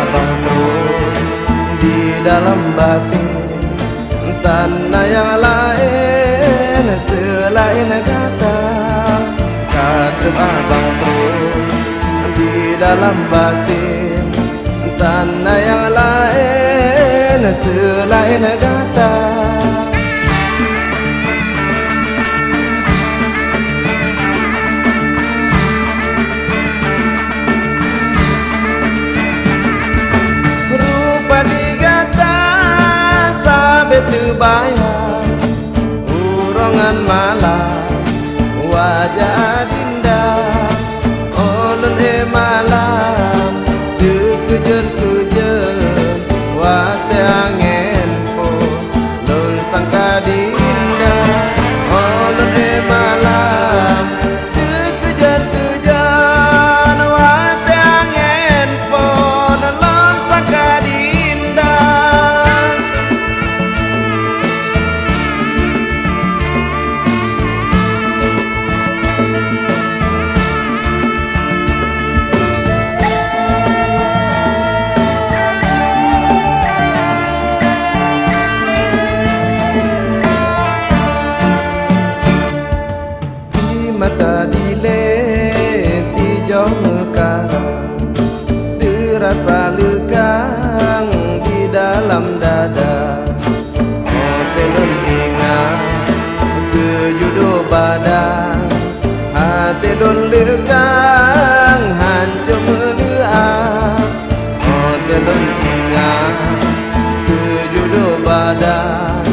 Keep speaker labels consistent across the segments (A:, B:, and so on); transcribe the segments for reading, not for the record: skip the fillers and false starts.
A: terbang terus di dalam batin tanah yang lain selain kata. Kau terbang terus di dalam batin tanah yang lain selain kata. Terbayang urongan malam wajah dinda olon malam kekejer-kejer wate angin pun lon sangka dinda olon malam kekejer-kejer wate angin pun lon sangka dinda. Mata dileti jauh mekarang terasa lekang di dalam dada. Telon ingat kejudo badan hati don lekang hancur menuak. Telon ingat kejudo badan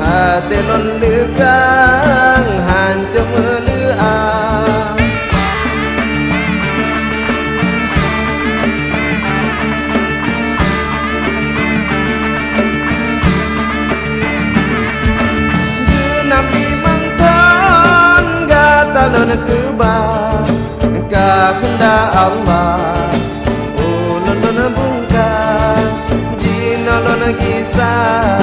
A: hati don lekang hancur menuak. Talon kebal kakunda Allah ulun bungka jinolon kisah